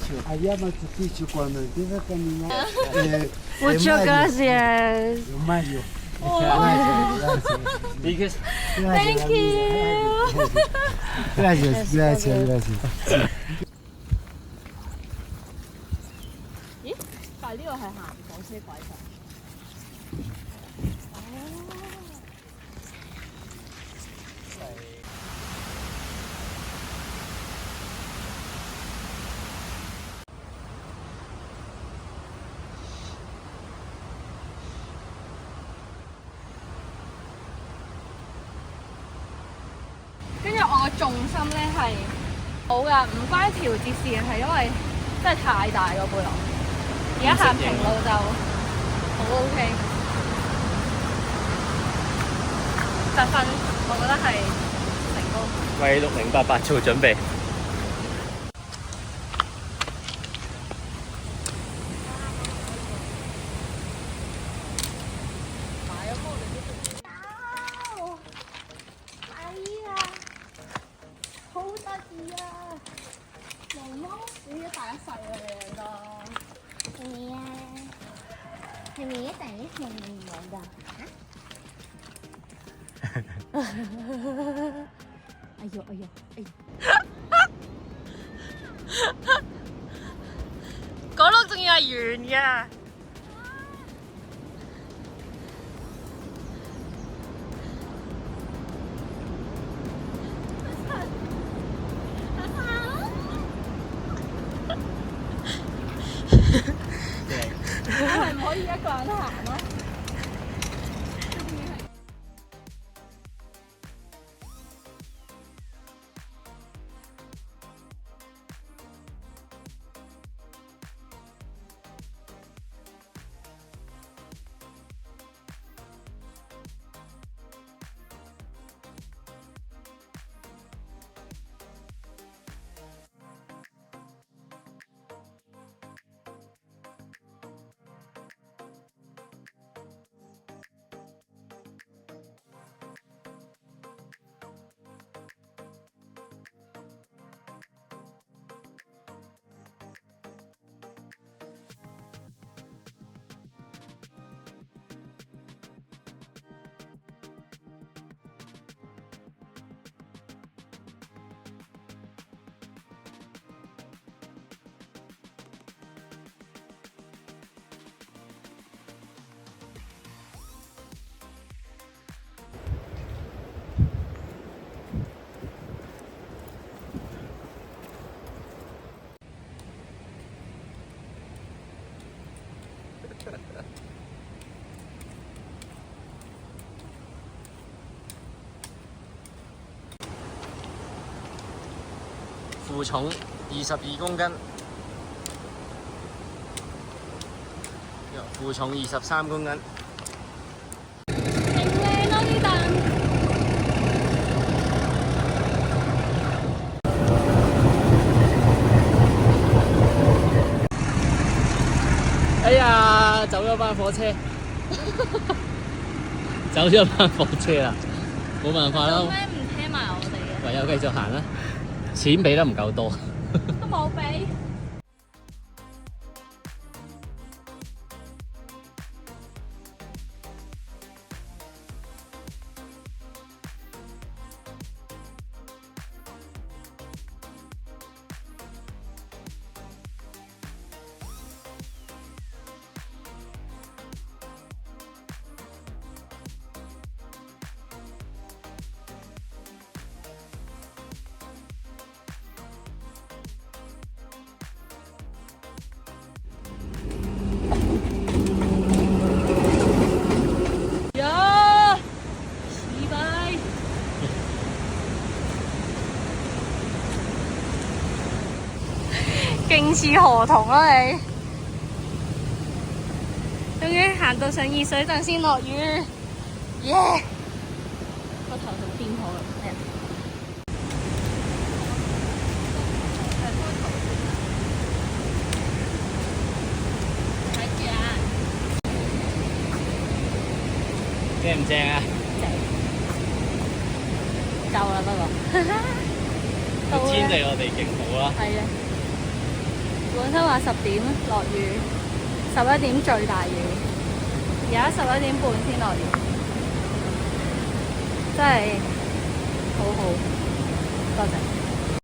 dicho. Allá más dicho cuando empieza a caminar. Muchas gracias. Mario. Because Thank you. Gracias, gracias, gracias. 咦？但係呢個係行火車軌上。跟住我個重心咧係冇㗎，唔關調節事嘅，係因為真係太大個背囊。而家行平路就好 OK， 10分我覺得係成功。為6088做準備。係咪一定一樣樣㗎？哎呦哎呦哎呦！嗰度仲要係圓嘅。係唔可以一個人行咯。負重22公斤，負重23公斤。勁靚咯呢凳！哎呀，走咗班火車，走咗班火車啦，冇辦法啦，做咩唔聽埋我哋嘅？唯有繼續行啦。錢俾得唔夠多。都冇俾。勁似河童啦你！終於行到上熱水陣先落雨，耶！個頭仲癲咗啦，係啊！睇住啊！正唔正啊？正，夠啦不過。個天對我哋勁好啦。係啊！本身話10點落雨，11點最大雨，而家11點半先落雨，真係好好，多謝。